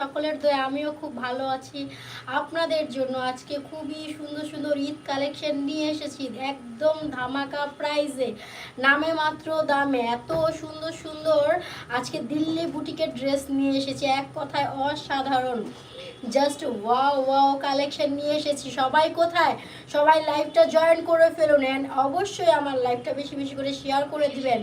সকলের দয়া আমিও খুব ভালো আছি। আপনাদের জন্য আজকে খুবই সুন্দর সুন্দর ঈদ কালেকশন নিয়ে এসেছি একদম ধামাকা প্রাইজে, নামে মাত্র দামে। এত সুন্দর সুন্দর আজকে দিল্লি বুটিকের ড্রেস নিয়ে এসেছি, এক কথায় অসাধারণ। জাস্ট ওয়াও ওয়াও কালেকশন নিয়ে এসেছি। সবাই কোথায়? সবাই লাইভটা জয়েন করে ফেলুন, অ্যান্ড অবশ্যই আমার লাইভটা বেশি বেশি করে শেয়ার করে দিবেন।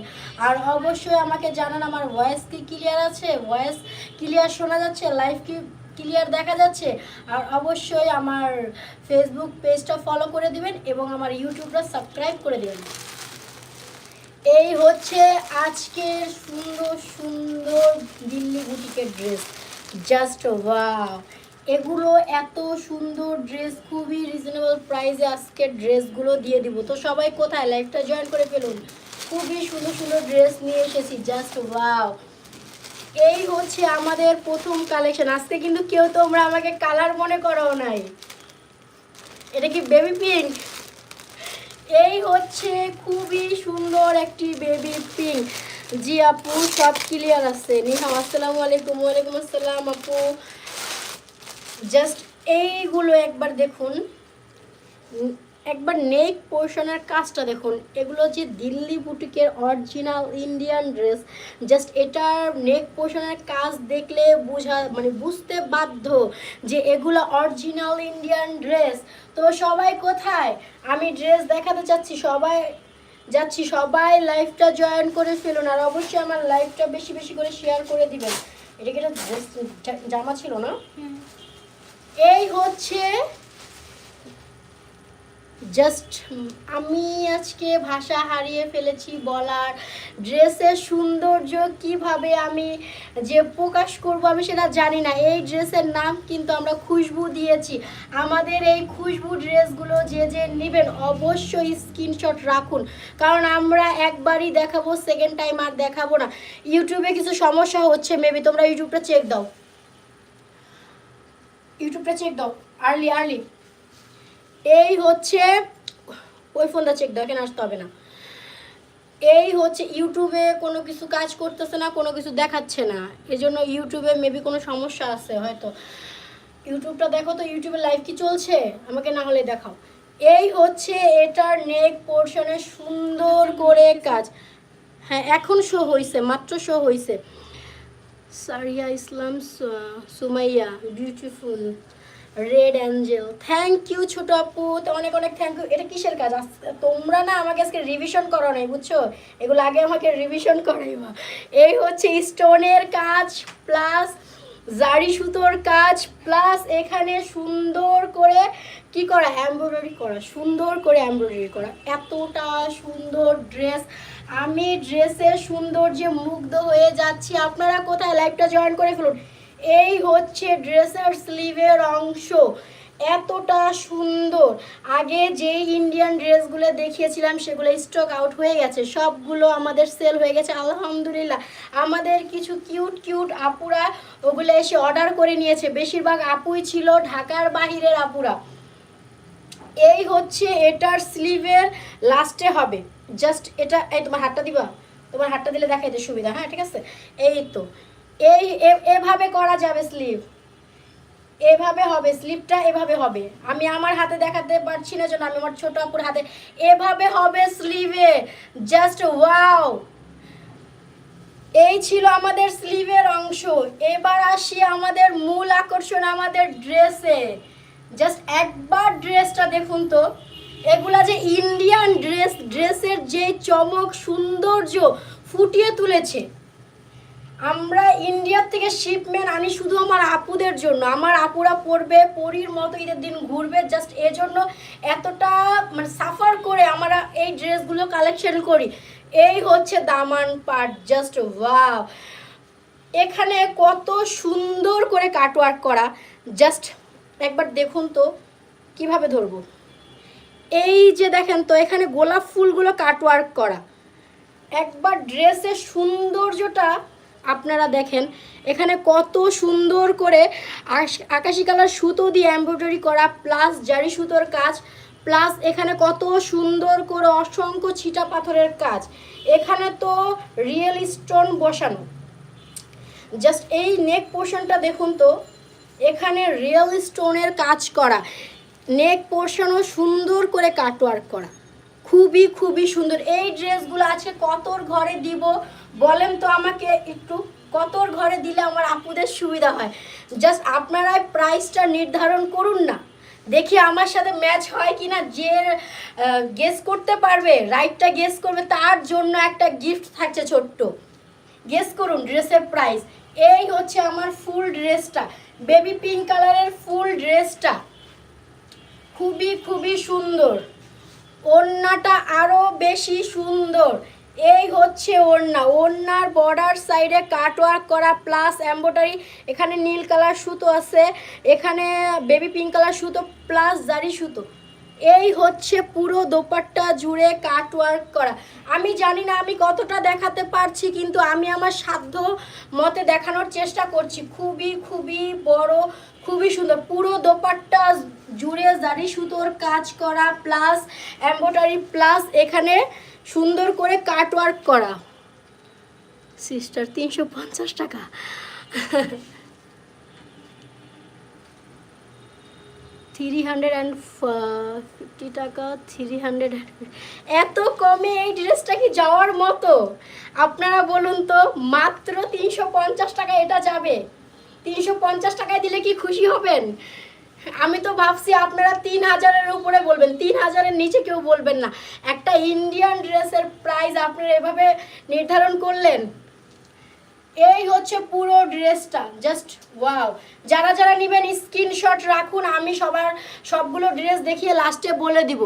আর অবশ্যই আমাকে জানান আমার ভয়েস কি ক্লিয়ার আছে, ভয়েস ক্লিয়ার শোনা যাচ্ছে, লাইভ কি ক্লিয়ার দেখা যাচ্ছে। আর অবশ্যই আমার ফেসবুক পেজটা ফলো করে দিবেন এবং আমার ইউটিউবটা সাবস্ক্রাইব করে দেবেন। এই হচ্ছে আজকের সুন্দর সুন্দর দিল্লি বুটিকের ড্রেস। জাস্ট ওয়াও, এগুলো এত সুন্দর ড্রেস, খুবই রিজনেবল প্রাইসে আজকের ড্রেসগুলো দিয়ে দিব। তো সবাই কোথায়? লাইভটা জয়েন করে ফেলুন। খুবই সুন্দর সুন্দর ড্রেস নিয়ে এসেছি, জাস্ট ওয়াও। এই হচ্ছে আমাদের প্রথম কালেকশন। আজকে কিন্তু কেউ তোমরা আমাকে কালার মনে করো নাই। এটা কি বেবি পিঙ্ক? এই হচ্ছে খুবই সুন্দর একটি বেবি পিঙ্ক। জি আপু, সব ক্লিয়ার আছে। নিহাম আসসালামু আলাইকুম। ওয়ালাইকুম আসসালাম আপু। জাস্ট এইগুলো একবার দেখুন, একবার নেক পোর্শনের কাজটা দেখুন। এগুলো যে দিল্লি বুটিকের অরিজিনাল ইন্ডিয়ান ড্রেস। জাস্ট এটার নেক পোর্শনের কাজ দেখলে বুঝতে বাধ্য যে এগুলো অরিজিনাল ইন্ডিয়ান ড্রেস। তো সবাই কোথায়? আমি ড্রেস দেখাতে সবাই লাইভটা জয়েন করে ফেলুন। আর অবশ্যই আমার লাইভটা বেশি বেশি করে শেয়ার করে দিবেন। এটা কি একটা ড্রেস জামা ছিল না? এই হচ্ছে জাস্ট, আমি আজকে ভাষা হারিয়ে ফেলেছি বলার। ড্রেসের সৌন্দর্য কিভাবে আমি যে প্রকাশ করব আমি সেটা জানি না। এই ড্রেসের নাম কিন্তু আমরা খুশবু দিয়েছি। আমাদের এই খুশবু ড্রেসগুলো যে যে নেবেন অবশ্যই স্ক্রিনশট রাখুন, কারণ আমরা একবারই দেখাবো, সেকেন্ড টাইম আর দেখাবো না। ইউটিউবে কিছু সমস্যা হচ্ছে, মেবি তোমরা ইউটিউবটা চেক দাও, আর্লি। এই হচ্ছে, ওই ফোনটা চেক দাও, এখানে আসতে হবে না। এই হচ্ছে ইউটিউবে কোনো কিছু কাজ করতেছে না, কোনো কিছু দেখাচ্ছে না, এজন্য ইউটিউবে মেবি কোনো সমস্যা আছে হয়তো। ইউটিউবটা দেখো তো, ইউটিউবে লাইভ কি চলছে, আমাকে না হলে দেখাও। এই হচ্ছে এটার নেক পোর্শনে সুন্দর করে কাজ। হ্যাঁ, এখন শো হয়েছে, মাত্র শো হয়েছে। Saria Islam, Sumaiya beautiful red angel, thank you ছোট আপু, তো অনেক অনেক থ্যাংক ইউ। এটা কিসের কাজ? তোমরা না আমাকে আজকে রিভিশন করো নাই, বুঝছো? এগুলো আগে আমাকে রিভিশন করাইবা। এই হচ্ছে স্টোনের কাজ প্লাস জারি সুতোর কাজ প্লাস এখানে সুন্দর করে কি করা, এমব্রয়ডারি করা, সুন্দর করে এমব্রয়ডারি করা। এতটা সুন্দর ড্রেস, আমি ড্রেসের সৌন্দর্যে মুগ্ধ হয়ে যাচ্ছি। আপনারা কোথায়? লাইভটা জয়েন করে ফেলুন। এই হচ্ছে ড্রেসের স্লিভের অংশ, এতটা সুন্দর। আগে যেই ইন্ডিয়ান ড্রেসগুলো দেখিয়েছিলাম সেগুলো স্টক আউট হয়ে গেছে, সবগুলো আমাদের সেল হয়ে গেছে আলহামদুলিল্লাহ। আমাদের কিছু কিউট কিউট আপুরা ওগুলো এসে অর্ডার করে নিয়েছে, বেশিরভাগ আপুই ছিল ঢাকার বাহিরের আপুরা। এই হচ্ছে এটার স্লিভের লাস্টে হবে, জাস্ট এটা, এই তোমার হাতটা দিবা, তোমার হাতটা দিলে দেখাইতে সুবিধা। হ্যাঁ ঠিক আছে, এই তো এভাবে করা যাবে স্লিভ, এভাবে হবে স্লিভটা, এভাবে হবে। আমি আমার হাতে দেখাতে পারছি না জন্য আমি আমার ছোট আপুর হাতে, এভাবে হবে স্লিভে। জাস্ট ওয়াও, এই ছিল আমাদের স্লিভের অংশ। এবার আসি আমাদের মূল আকর্ষণ, আমাদের ড্রেসে। জাস্ট একবার ড্রেসটা দেখুন তো, এগুলা যে ইন্ডিয়ান ড্রেস, ড্রেসের যে চমক সৌন্দর্য ফুটিয়ে তুলেছে। আমরা ইন্ডিয়ার থেকে শিপমেন্ট আনি শুধু আমার আপুদের জন্য, আমার আপুরা পরবে, পরীর মতো ঈদের দিন ঘুরবে, জাস্ট এজন্য এতটা সাফার করে আমরা এই ড্রেসগুলো কালেকশন করি। এই হচ্ছে দামান পার্ট, জাস্ট ওয়াও। এখানে কত সুন্দর করে কাটওয়ার্ক করা, জাস্ট একবার দেখুন তো কিভাবে ধরবো। এই যে দেখেন তো, এখানে গোলাপ ফুলগুলো কাটওয়ার্ক করা। একবার ড্রেসের সৌন্দর্যটা আপনারা দেখেন, এখানে কত সুন্দর করে আকাশি কালার সুতো দিয়ে এমব্রয়ডারি করা প্লাস জারি সুতোর কাজ প্লাস এখানে কত সুন্দর করে অসংখ্য ছিটা পাথরের কাজ। এখানে তো রিয়েল স্টোন বসানো, জাস্ট এই নেক পোর্শনটা দেখুন তো, এখানে রিয়েল স্টোনের কাজ করা, নেক পোর্শনও সুন্দর করে কাটওয়ার্ক করা, খুবই খুবই সুন্দর। এই ড্রেসগুলো আজকে কতর ঘরে দিব বলেন তো আমাকে একটু, কতর ঘরে দিলে আমার আপুদের সুবিধা হয়? জাস্ট আপনারাই প্রাইসটা নির্ধারণ করুন না, দেখি আমার সাথে ম্যাচ হয় কি না। যে গেস করতে পারবে, রাইটটা গেস করবে, তার জন্য একটা গিফট থাকছে ছোট্ট। গেস করুন ড্রেসের প্রাইস। এই হচ্ছে আমার ফুল ড্রেসটা, বেবি পিঙ্ক কালারের ফুল ড্রেসটা, খুবই খুবই সুন্দর। ওড়নাটা আরও বেশি সুন্দর। এই হচ্ছে ওড়না, ওড়নার বর্ডার সাইডে কাটওয়ার্ক করা প্লাস এমব্রয়ডারি, এখানে নীল কালার সুতো আছে, এখানে বেবি পিঙ্ক কালার সুতো প্লাস জারি সুতো। এই হচ্ছে পুরো দোপাট্টা জুড়ে কাটওয়ার্ক করা। আমি জানি না আমি কতটা দেখাতে পারছি, কিন্তু আমি আমার সাধ্য মতে দেখানোর চেষ্টা করছি। খুবই খুবই বড়, খুবই সুন্দর, পুরো দোপাট্টা জুড়ে জারি সুতোর কাজ করা প্লাস এমব্রয়ডারি প্লাস এখানে সুন্দর করে কাটওয়ার্ক করা। সিস্টার 350 টাকা। 350 টাকা, 300। এত কমে এই ড্রেসটা কি যাওয়ার মতো? আপনারা বলুন তো, মাত্র 350 টাকা এটা যাবে? 350 টাকায় দিলে কি খুশি হবেন? আমি তো ভাবছি আপনারা 3000-এর উপরে বলবেন, 3000-এর নিচে কেউ বলবেন না। একটা ইন্ডিয়ান ড্রেসের প্রাইস আপনারা এভাবে নির্ধারণ করলেন। এই হচ্ছে পুরো ড্রেসটা, জাস্ট ওয়াও। যারা যারা নেবেন স্ক্রিনশট রাখুন, আমি সবগুলো ড্রেস দেখিয়ে লাস্টে বলে দিব।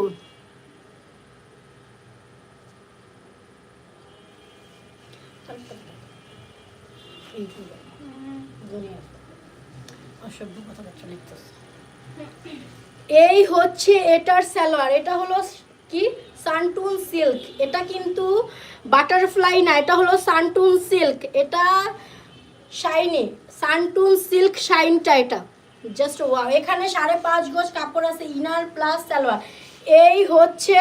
এই হচ্ছে এটার সালোয়ার, এটা হলো কি সানটুন সিল্ক। এটা কিন্তু বাটারফ্লাই না, এটা হলো সানটুন সিল্ক। এটা শাইনি সানটুন সিল্ক শাইনটা, এটা জাস্ট ওয়াও। এখানে 5.5 গজ কাপড় আছে, ইনার প্লাস সালোয়ার। এই হচ্ছে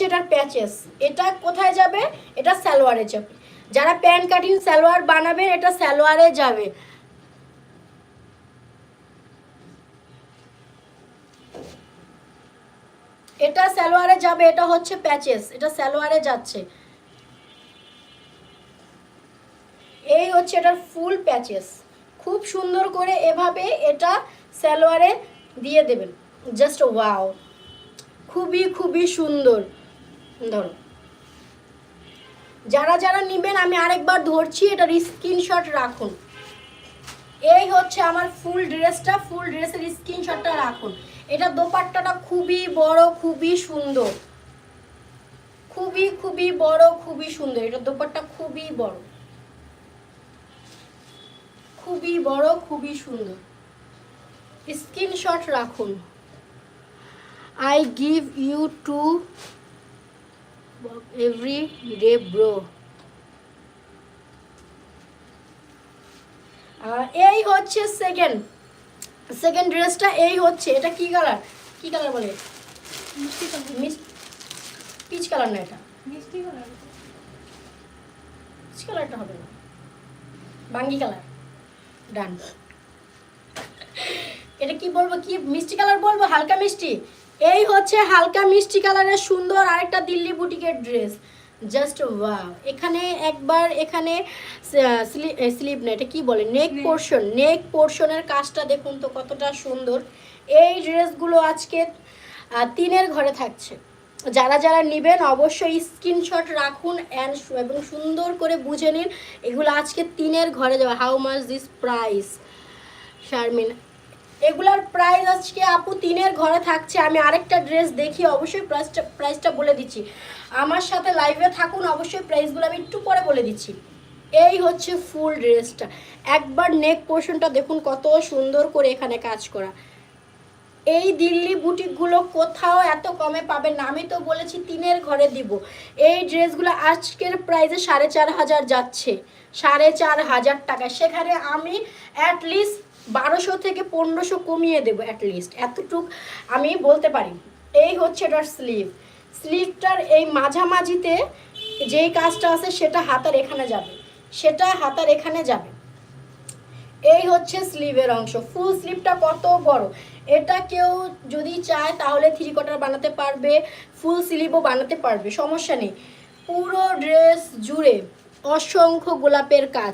এটার প্যাচেস। এটা কোথায় যাবে? এটা সালোয়ারে যাবে। যারা প্যান্ট কাটিং সালোয়ার বানাবেন, এটা সালোয়ারে যাবে। এটা সালোয়ারে যাবে, এটা হচ্ছে প্যাচেস, এটা সালোয়ারে যাচ্ছে। এই হচ্ছে এটার ফুল প্যাচেস, খুব সুন্দর করে এভাবে এটা সালোয়ারে দিয়ে দেবেন। জাস্ট ওয়াও, খুবই খুবই সুন্দর। ধরো, যারা যারা নেবেন আমি আরেকবার ধরছি, এটার স্ক্রিনশট রাখুন। এই হচ্ছে আমার ফুল ড্রেসটা, ফুল ড্রেসের স্ক্রিনশটটা রাখুন। এটা দোপাট্টাটা খুবই বড়, খুবই সুন্দর, খুবই খুবই বড়, খুবই সুন্দর। এটা দোপাট্টা খুবই বড়, খুবই বড়, খুবই সুন্দর। স্ক্রিনশট রাখুন। I give you to every day bro। এই হচ্ছে সেকেন্ড ড্রেসটা। এই হচ্ছে, এটা কি কালার, কি কালার বলে? মিষ্টি কালার, পিচ কালার না, এটা মিষ্টি কালার। পিচ কালারটা হবে না, বাঙ্গি কালার। ডান। এটা কি বলবো, কি মিষ্টি কালার বলবো? হালকা মিষ্টি। এই হচ্ছে হালকা মিষ্টি কালারের সুন্দর আরেকটা দিল্লি বুটিকের ড্রেস। Just wow. এখানে একবার এখানে স্লিভ না, এটা কি বলে, নেক পোর্শন, নেক পোর্শনের কাজটা দেখুন তো কতটা সুন্দর। এই ড্রেসগুলো আজকে 3-এর ঘরে থাকছে। যারা যারা নেবেন অবশ্যই স্ক্রিনশট রাখুন এবং সুন্দর করে বুঝে নিন। এগুলো আজকে 3-এর ঘরে যাবে। How much this price Sharmin? এগুলার প্রাইস আজকে আপু 3-এর ঘরে থাকছে। আমি আরেকটা ড্রেস দেখি, অবশ্যই প্রাইসটা বলে দিচ্ছি। আমার সাথে লাইভে থাকুন, অবশ্যই প্রাইসগুলো আমি একটু পরে বলে দিচ্ছি। এই হচ্ছে ফুল ড্রেসটা, একবার নেক পোর্শনটা দেখুন কত সুন্দর করে এখানে কাজ করা। এই দিল্লি বুটিকগুলো কোথাও এত কমে পাবেন না। আমি তো বলেছি 3-এর ঘরে দিব। এই ড্রেসগুলো আজকের প্রাইসে 4500 যাচ্ছে, 4500 টাকা। সেখানে আমি অ্যাটলিস্ট 1200 থেকে 1500 কমিয়ে দেবো, অ্যাটলিস্ট এতটুক আমি বলতে পারি। এই হচ্ছে এটার স্লিভটার এই মাঝামাঝিতে যেই কাজটা আছে সেটা হাতার এখানে যাবে, সেটা হাতার এখানে যাবে। এই হচ্ছে স্লিভের অংশ, ফুল স্লিভটা কত বড়, এটা কেউ যদি চায় তাহলে 3/4 বানাতে পারবে, ফুল স্লিভও বানাতে পারবে, সমস্যা নেই। পুরো ড্রেস জুড়ে অসংখ্য গোলাপের কাজ।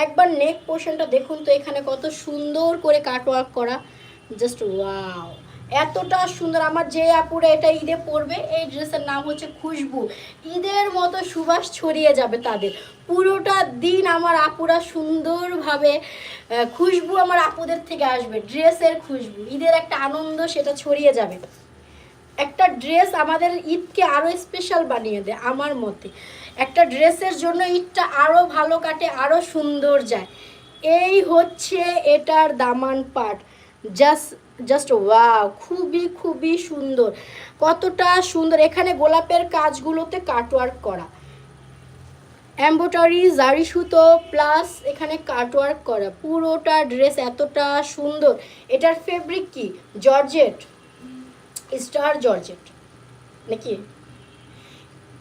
একবার নেক পোর্শনটা দেখুন তো, এখানে কত সুন্দর করে কাটওয়ার্ক করা, জাস্ট ওয়াও, এতটা সুন্দর। আমার যে আপুরা এটা ঈদে পরবে, এই ড্রেসের নাম হচ্ছে খুশবু, ঈদের মতো সুবাস ছড়িয়ে যাবে তাদের। পুরোটা দিন আমার আপুরা সুন্দরভাবে খুশবু আমার আপুদের থেকে আসবে, ড্রেসের খুশবু, ঈদের একটা আনন্দ সেটা ছড়িয়ে যাবে। একটা ড্রেস আমাদের ঈদকে আরও স্পেশাল বানিয়ে দেয় আমার মতে। একটা ড্রেসের জন্য ঈদটা আরও ভালো কাটে, আরও সুন্দর যায়। এই হচ্ছে এটার দামান পার্ট, জাস্ট ওয়াও, খুবই খুবই সুন্দর, কতটা সুন্দর। এখানে গোলাপের কাজগুলোতে কাটওয়ার্ক করা, এমব্রয়ডারি জারি সুতো প্লাস এখানে কাটওয়ার্ক করা, পুরোটা ড্রেস এতটা সুন্দর। এটার ফেব্রিক কি জর্জেট, স্টার জর্জেট নাকি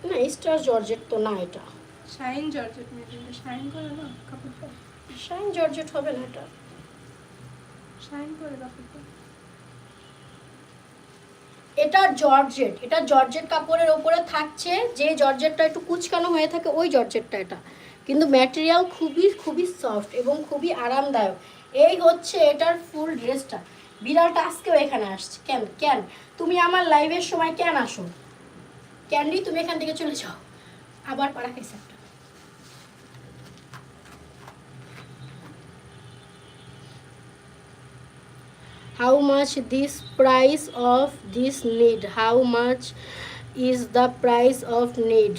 না, স্টার জর্জেট তো না, এটা শাইন জর্জেট, শাইন করে না কাপড়টা, শাইন জর্জেট হবে না, এটা শাইন করে কাপড়টা। এটা জর্জেট, এটা জর্জেট কাপড়ের ওপরে থাকছে, যে জর্জেটটা একটু কুচকানো হয়ে থাকে ওই জর্জেটটা এটা, কিন্তু ম্যাটেরিয়াল খুবই খুবই সফট এবং খুবই আরামদায়ক। এই হচ্ছে এটার ফুল ড্রেসটা। বিড়ালটা আজকেও এখানে আসছে, কেন কেন তুমি আমার লাইভের সময় কেন আসো ক্যান্ডি, তুমি এখান থেকে চলে যাও, আবার পাড়া খাইছে একটা। How much this price of this need? How much is the price of need?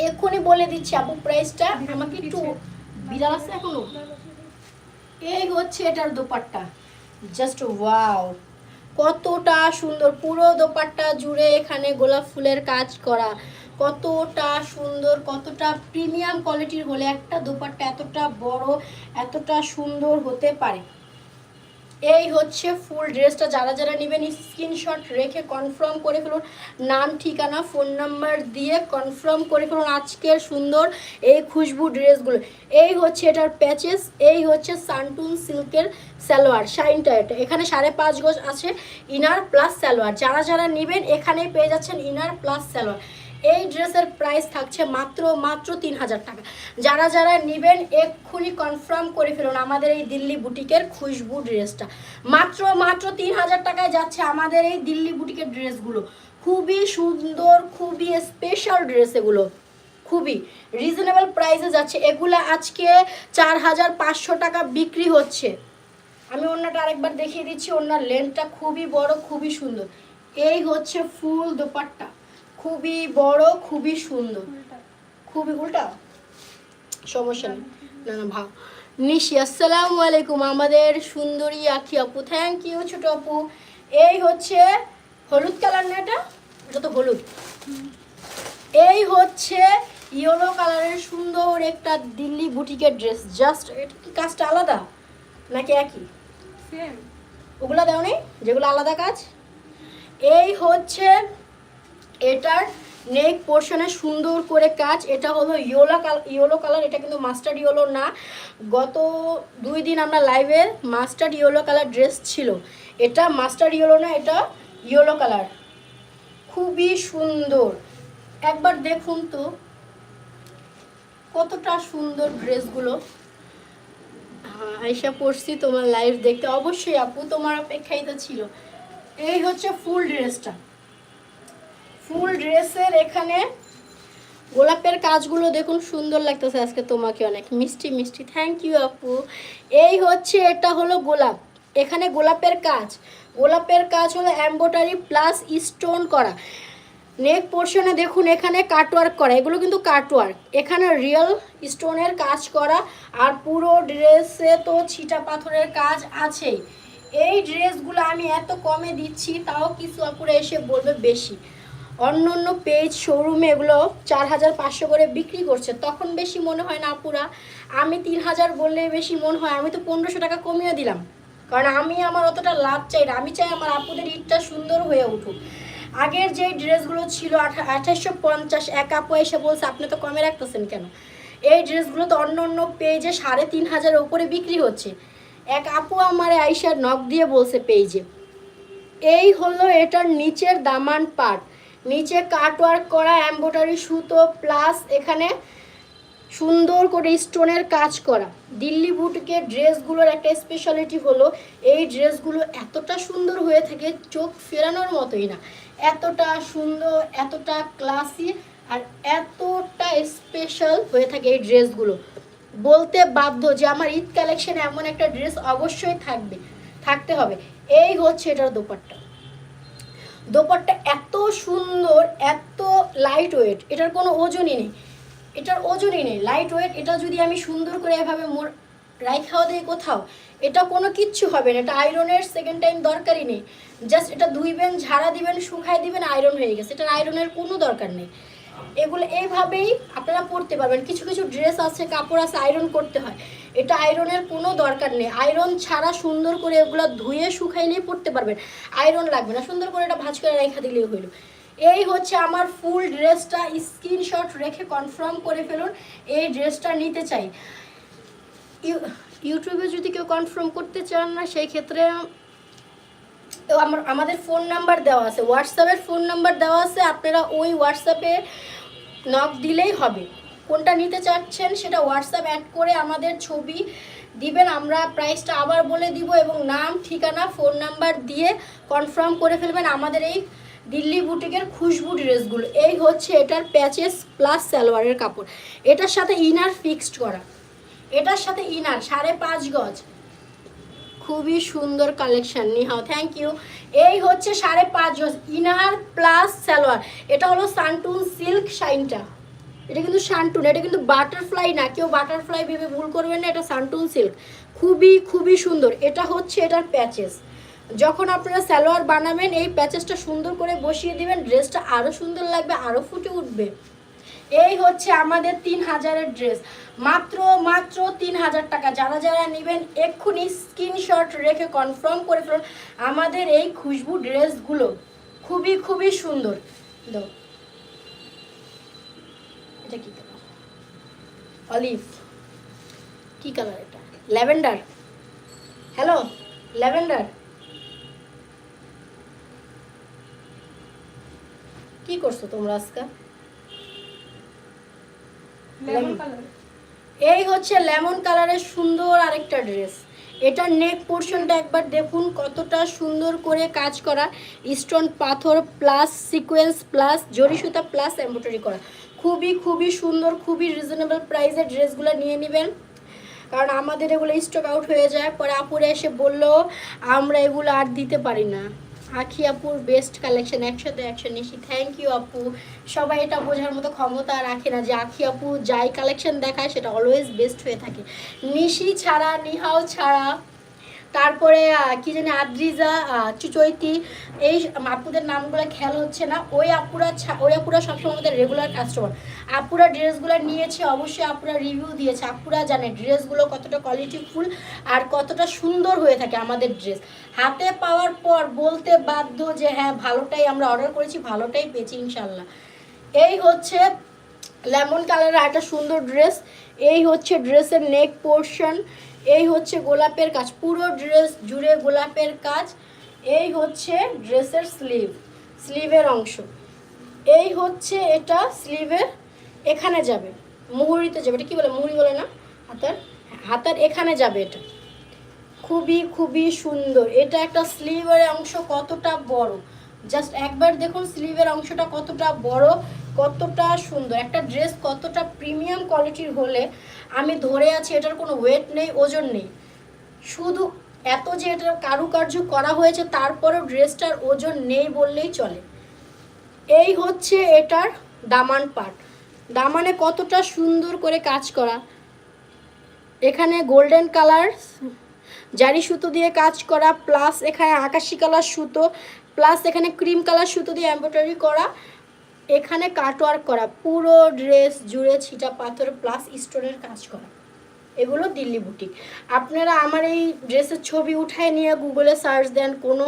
এক্ষুনি বলে দিচ্ছি আপু প্রাইসটা, আমাকে একটু, বিড়াল আছে এখনো। এই হচ্ছে এটার দোপাট্টা, জাস্ট ওয়াও, কতটা সুন্দর, পুরো দোপাট্টা জুড়ে এখানে গোলাপ ফুলের কাজ করা, কতটা সুন্দর, কতটা প্রিমিয়াম কোয়ালিটির হলে একটা দোপাট্টা এতটা বড় এতটা সুন্দর হতে পারে। এই হচ্ছে ফুল ড্রেসটা। যারা যারা নেবেন স্ক্রিনশট রেখে কনফার্ম করে ফেলুন, নাম ঠিকানা ফোন নাম্বার দিয়ে কনফার্ম করে ফেলুন আজকের সুন্দর এই খুশবু ড্রেসগুলো। এই হচ্ছে এটার প্যাচেস, এই হচ্ছে সানটুন সিল্কের সালোয়ার, শাইনটা এটা এখানে 5.5 গজ আছে ইনার প্লাস সালোয়ার। যারা যারা নেবেন এখানেই পেয়ে যাচ্ছেন ইনার প্লাস সালোয়ার। এই ড্রেসের প্রাইস থাকছে মাত্র 3000 টাকা। যারা যারা নেবেন এক্ষুনি কনফার্ম করে ফেলুন আমাদের এই দিল্লি বুটিকের খুশবু ড্রেসটা, মাত্র 3000 টাকায় যাচ্ছে আমাদের এই দিল্লি বুটিকের ড্রেসগুলো। খুবই সুন্দর, খুবই স্পেশাল ড্রেস, এগুলো খুবই রিজনেবল প্রাইসে যাচ্ছে। এগুলো আজকে 4500 টাকা বিক্রি হচ্ছে। আমি ওড়নাটা আরেকবার দেখিয়ে দিচ্ছি, ওড়নার লেন্থটা খুবই বড়, খুবই সুন্দর। এই হচ্ছে ফুল দোপাট্টা, খুবই বড়, খুবই সুন্দর, খুবই উল্টা, সমস্যা নেই, না না ভাব। নিশি আসসালামু আলাইকুম, আমাদের সুন্দরী আখি আপু, থ্যাংক ইউ ছোট আপু। এই হচ্ছে হলুদ কালার না, এটা এটা তো হলুদ। এই হচ্ছে ইয়েলো কালারের সুন্দর একটা দিল্লি বুটিকের ড্রেস, জাস্ট এটা কি কাজটা আলাদা নাকি একই? সেম। ওগুলা দেও নেই যেগুলো আলাদা কাজ। এই হচ্ছে এটার নেক পোর্শনে সুন্দর করে কাজ, এটা হলো ইয়েলো কালার, এটা কিন্তু মাস্টার্ড ইয়েলো না। গত 2 দিন আমরা লাইভে মাস্টার্ড ইয়েলো কালার ড্রেস ছিল, এটা মাস্টার্ড ইয়েলো না, এটা ইয়েলো কালার, খুবই সুন্দর। একবার দেখুন তো কতটা সুন্দর ড্রেসগুলো। হ্যাঁ আয়শা পড়ছি তোমার লাইভ দেখতে, অবশ্যই আপু তোমার অপেক্ষাই তো ছিল। এই হচ্ছে ফুল ড্রেসটা, ফুল ড্রেসের এখানে গোলাপের কাজগুলো দেখুন, সুন্দর লাগতেছে আজকে তোমাকে, অনেক মিষ্টি মিষ্টি, থ্যাংক ইউ আপু। এই হচ্ছে এটা হলো গোলাপ, এখানে গোলাপের কাজ হলো এমব্রয়ডারি প্লাস স্টোন করা। নেক পোর্শনে দেখুন এখানে কাটওয়ার্ক করা, এগুলো কিন্তু কাটওয়ার্ক, এখানে রিয়েল স্টোনের কাজ করা, আর পুরো ড্রেসে তো ছিটা পাথরের কাজ আছেই। এই ড্রেসগুলো আমি এত কমে দিচ্ছি, তাও কিছু আপুরা এসে বলবে বেশি। অন্য অন্য পেজ শোরুমে এগুলো 4500 করে বিক্রি করছে, তখন বেশি মনে হয় না আপুরা, আমি 3000 বললে বেশি মনে হয়। আমি তো 1500 টাকা কমিয়ে দিলাম, কারণ আমি আমার অতটা লাভ চাই না, আমি চাই আমার আপুদের ঈদটা সুন্দর হয়ে উঠুক। আগের যে ড্রেসগুলো ছিল 2850, এক আপু এসে বলছে আপনি তো কমে রাখতেছেন কেন। এই ড্রেসগুলো তো অন্য অন্য পেজে 3,500 উপরে বিক্রি হচ্ছে। এক আপু আমারে আইসা নক দিয়ে বলছে পেজে। এই হলো এটার নিচের দামান পার্ট, নিচে কাটওয়ার্ক করা এমব্রয়ডারি সুতো প্লাস এখানে সুন্দর করে স্টোনের কাজ করা। দিল্লি বুটিকের ড্রেসগুলোর একটা স্পেশালিটি হলো এই ড্রেসগুলো এতটা সুন্দর হয়ে থাকে চোখ ফেরানোর মতোই না, এতটা সুন্দর, এতটা ক্লাসি আর এতটা স্পেশাল হয়ে থাকে এই ড্রেসগুলো। বলতে বাধ্য যে আমার ঈদ কালেকশনে এমন একটা ড্রেস অবশ্যই থাকতে হবে। এই হচ্ছে এটার দোপাট্টা। দোপাট্টা এত সুন্দর, এত লাইট ওয়েট, এটার কোনো ওজনই নেই, এটার ওজনই নেই, লাইট ওয়েট। এটা যদি আমি সুন্দর করে এভাবে রাইখাও দিই কোথাও, এটা কোনো কিচ্ছু হবে না। এটা আয়রনের সেকেন্ড টাইম দরকারই নেই, জাস্ট এটা ধুইবেন, ঝাড়া দিবেন, শুকাই দিবেন, আয়রন হয়ে গেছে। এটার আয়রনের কোনো দরকার নেই। এগুলো এইভাবেই আপনারা পরতে পারবেন। কিছু কিছু ড্রেস আছে, কাপড় আছে আয়রন করতে হয়, এটা আয়রনের কোনো দরকার নেই। আয়রন ছাড়া সুন্দর করে এগুলো ধুয়ে শুকাইলেই পরতে পারবেন, আয়রন লাগবে না। সুন্দর করে এটা ভাঁজ করে রেখা দিলেই হইল। এই হচ্ছে আমার ফুল ড্রেসটা, স্ক্রিনশট রেখে কনফার্ম করে ফেলুন এই ড্রেসটা নিতে চাই। ইউটিউবে যদি কেউ কনফার্ম করতে চান না, সেই ক্ষেত্রে আমাদের ফোন নাম্বার দেওয়া আছে, হোয়াটসঅ্যাপের ফোন নাম্বার দেওয়া আছে, আপনারা ওই হোয়াটসঅ্যাপে নক দিলেই হবে। কোনটা নিতে চাচ্ছেন সেটা হোয়াটসঅ্যাপ অ্যাড করে আমাদের ছবি দিবেন, আমরা প্রাইসটা আবার বলে দিব এবং নাম, ঠিকানা, ফোন নাম্বার দিয়ে কনফার্ম করে ফেলবেন আমাদের এই দিল্লি বুটিকের খুশবু ড্রেসগুলো। এই হচ্ছে এটার প্যাচেস প্লাস সালোয়ারের কাপড়, এটার সাথে ইনার ফিক্সড করা, এটার সাথে ইনার 5.5 গজ। খুবই সুন্দর কালেকশন, নিহাও থ্যাংক ইউ। এই হচ্ছে 5.5 গজ ইনার প্লাস সালোয়ার। এটা হলো সানটুন সিল্ক শাইনটা, এটা কিন্তু শানটুন, এটা কিন্তু বাটারফ্লাই না, কেউ বাটারফ্লাই ভেবে ভুল করবেন না, এটা সানটুন সিল্ক। খুবই খুবই সুন্দর। এটা হচ্ছে এটার প্যাচেস। যখন আপনারা সালোয়ার বানাবেন এই প্যাচেসটা সুন্দর করে বসিয়ে দিবেন, ড্রেসটা আরও সুন্দর লাগবে, আরও ফুটে উঠবে। এই হচ্ছে আমাদের 3,000-এর ড্রেস, মাত্র 3,000 টাকা। যারা যারা নেবেন এক্ষুনি স্ক্রিনশট রেখে কনফার্ম করে ফেলুন আমাদের এই খুশবু ড্রেসগুলো। খুবই খুবই সুন্দর। দাও, এটা কি কালার? অলিভ। কি কালার এটা? ল্যাভেন্ডার। Hello, lavender. কি করছো তোমরা আজকে? Lemon colour. এই হচ্ছে লেমন কালারের সুন্দর আরেকটা ড্রেস। এটার নেক পোর্শনটা একবার দেখুন, কতটা সুন্দর করে কাজ করা, স্টোন পাথর প্লাস সিকোয়েন্স প্লাস জরি সুতা প্লাস এমব্রয়ডারি করা। খুবই খুবই সুন্দর, খুবই রিজনেবল প্রাইসে ড্রেসগুলো নিয়ে নেবেন, কারণ আমাদের এগুলো স্টক আউট হয়ে যায়। পরে আপুরে এসে বললো আমরা এগুলো আর দিতে পারি না। আখি আপুর বেস্ট কালেকশন, একসাথে অ্যাকশন নিশি। থ্যাংক ইউ আপু। সবাই এটা বোঝার মতো ক্ষমতা রাখে না যে আখি আপু যাই কালেকশন দেখায় সেটা অলওয়েজ বেস্ট হয়ে থাকে। নিশি ছাড়া, নিহাও ছাড়া, তারপরে কি জানি আদ্রিজা, চুচৈতি, এই আপুদের নামগুলো খেয়াল হচ্ছে না। ওই আপুরা সবসময় আমাদের রেগুলার কাস্টমার। আপুরা ড্রেসগুলো নিয়েছে, অবশ্যই আপুরা রিভিউ দিয়েছে, আপুরা জানে ড্রেসগুলো কতটা কোয়ালিটিফুল আর কতটা সুন্দর হয়ে থাকে আমাদের ড্রেস। হাতে পাওয়ার পর বলতে বাধ্য যে হ্যাঁ ভালোটাই আমরা অর্ডার করেছি, ভালোটাই পেয়েছি ইনশাল্লাহ। এই হচ্ছে লেমন কালারের একটা সুন্দর ড্রেস। এই হচ্ছে ড্রেসের নেক পোর্শন, এই হচ্ছে গোলাপের কাজ, পুরো ড্রেস জুড়ে গোলাপের কাজ। এই হচ্ছে ড্রেসের স্লিভের অংশ। এই হচ্ছে এটা স্লিভের এখানে যাবে, মুহুরিতে যাবে, এটা কী বলে, মুহুরি বলে না, হাতার এখানে যাবে। এটা খুবই খুবই সুন্দর। এটা একটা স্লিভের অংশ কতটা বড়, জাস্ট একবার দেখুন স্লিভের অংশটা কতটা বড়, কতটা সুন্দর। একটা ড্রেস কতটা প্রিমিয়াম কোয়ালিটির হলে আমি ধরে আছি এটার কোনো ওয়েট নেই, ওজন নেই, শুধু এত যে এটার কারুকার্য করা হয়েছে তারপরেও ড্রেসটার ওজন নেই বললেই চলে। এই হচ্ছে এটার দামান পার্ট, দামানে কতটা সুন্দর করে কাজ করা, এখানে গোল্ডেন কালার জারি সুতো দিয়ে কাজ করা, প্লাস এখানে আকাশি কালার সুতো, প্লাস এখানে ক্রিম কালার সুতো দিয়ে এমব্রয়ডারি করা, এখানে কাটওয়ার্ক করা, পুরো ড্রেস জুড়ে ছিটা পাথর প্লাস স্টোনের কাজ করা। এগুলো দিল্লি বুটিক। আপনারা আমার এই ড্রেসের ছবি উঠায় নিয়ে গুগলে সার্চ দেন, কোনো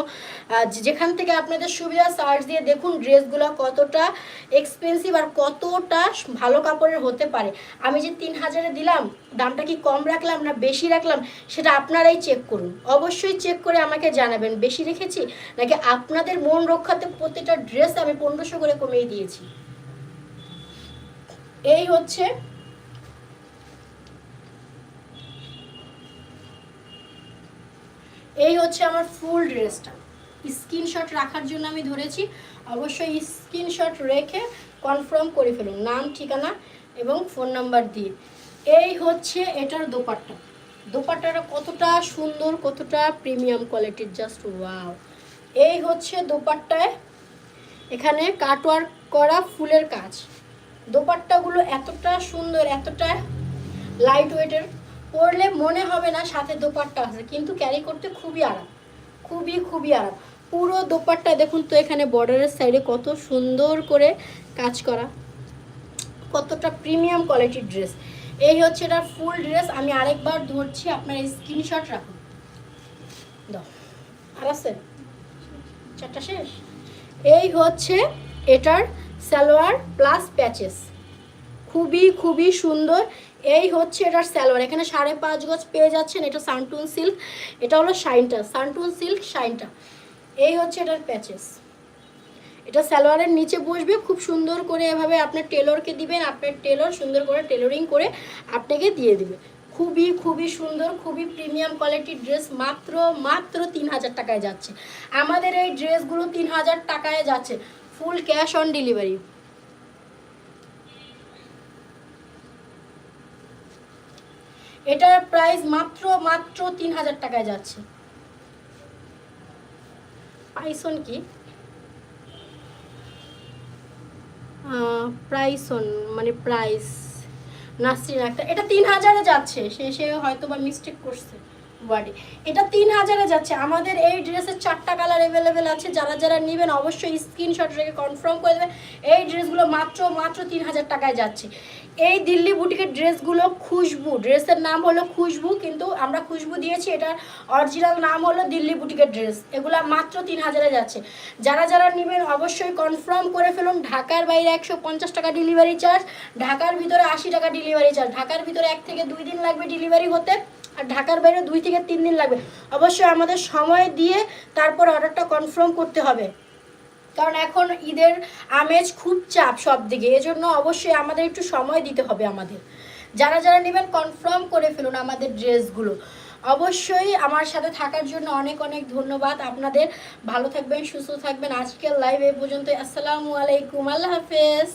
যেখান থেকে আপনাদের সুবিধা সার্চ দিয়ে দেখুন ড্রেসগুলো কতটা এক্সপেন্সিভ আর কতটা ভালো কাপড়ের হতে পারে। আমি যে 3000-এ দিলাম, দামটা কি কম রাখলাম না বেশি রাখলাম সেটা আপনারাই চেক করুন। অবশ্যই চেক করে আমাকে জানাবেন বেশি রেখেছি নাকি আপনাদের মন রক্ষাতে প্রতিটা ড্রেস আমি 1500 করে কমিয়ে দিয়েছি। এই হচ্ছে আমার ফুল ড্রেসটা। স্ক্রিনশট রাখার জন্য আমি ধরেছি, অবশ্যই স্ক্রিনশট রেখে কনফার্ম করে ফেলুন নাম, ঠিকানা এবং ফোন নাম্বার দিয়ে। এই হচ্ছে এটার দোপাট্টা। দোপাট্টাটা কতটা সুন্দর, কতটা প্রিমিয়াম কোয়ালিটির, জাস্ট ওয়াও। এই হচ্ছে দোপাট্টায় এখানে কাটওয়ার্ক করা ফুলের কাজ। দোপাট্টাগুলো এতটা সুন্দর, এতটা লাইট ওয়েটের, পরলে মনে হবে না সাথে দোপাট্টা আছে, কিন্তু ক্যারি করতে খুবই আরাম, খুবই আরাম। পুরো দোপাট্টা দেখুন তো, এখানে বর্ডারের সাইডে কত সুন্দর করে কাজ করা, কতটা প্রিমিয়াম কোয়ালিটির ড্রেস। এই হচ্ছে এটার ফুল ড্রেস। আমি আরেকবার ধরছি, আপনার স্ক্রিনশট রাখুন। দাও, আর আছে 4টা শেষ। এই হচ্ছে এটার সালোয়ার প্লাস প্যাচেস, খুবই সুন্দর। এই হচ্ছে এটার সালোয়ার, এখানে 5.5 গজ পেয়ে যাচ্ছেন। এটা সানটুন সিল্ক, এটা হলো শাইনটা, সানটুন সিল্ক শাইনটা। এই হচ্ছে এটার প্যাচেস। এটা সালোয়ারের নিচে বসবে, খুব সুন্দর করে এভাবে আপনার টেলরকে দিবেন, আপনার টেলর সুন্দর করে টেলরিং করে আপনাকে দিয়ে দিবে। খুবই সুন্দর, খুবই প্রিমিয়াম কোয়ালিটির ড্রেস। মাত্র 3000 টাকায় যাচ্ছে আমাদের এই ড্রেসগুলো, 3000 টাকায় যাচ্ছে, ফুল ক্যাশ অন ডেলিভারি। এটার প্রাইস মাত্র 3000 টাকায় যাচ্ছে। পাইসন কি প্রাইসন মানে প্রাইস নাসরিন একটা, এটা 3000-এ যাচ্ছে। সে হয়তো বা মিস্টেক করছে ওয়ার্ডে। এটা 3000-এ যাচ্ছে। আমাদের এই ড্রেসের 4টা কালার অ্যাভেলেবেল আছে। যারা নেবেন অবশ্যই স্ক্রিনশট রেখে কনফার্ম করে দেবেন। এই ড্রেসগুলো মাত্র 3000 টাকায় যাচ্ছে। এই দিল্লি বুটিকের ড্রেসগুলো খুশবু, ড্রেসের নাম হলো খুশবু, কিন্তু আমরা খুশবু দিয়েছি, এটার অরিজিনাল নাম হলো দিল্লি বুটিকের ড্রেস। এগুলো মাত্র 3000-এ যাচ্ছে। যারা নেবেন অবশ্যই কনফার্ম করে ফেলুন। ঢাকার বাইরে 150 টাকা ডেলিভারি চার্জ, ঢাকার ভিতরে 80 টাকা ডেলিভারি চার্জ। ঢাকার ভিতরে 1 থেকে 2 দিন লাগবে ডেলিভারি হতে, আর ঢাকার বাইরে 2 থেকে 3 দিন লাগবে। অবশ্যই আমাদের সময় দিয়ে তারপর অর্ডারটা কনফার্ম করতে হবে, কারণ এখন ঈদের আমেজ, খুব চাপ সব দিকে, এজন্য অবশ্যই আমাদের একটু সময় দিতে হবে আমাদের। যারা নেবেন কনফার্ম করে ফেলুন আমাদের ড্রেসগুলো। অবশ্যই আমার সাথে থাকার জন্য অনেক ধন্যবাদ আপনাদের। ভালো থাকবেন, সুস্থ থাকবেন। আজকের লাইভ এই পর্যন্ত। আসসালামু আলাইকুম, আল্লাহ হাফেজ।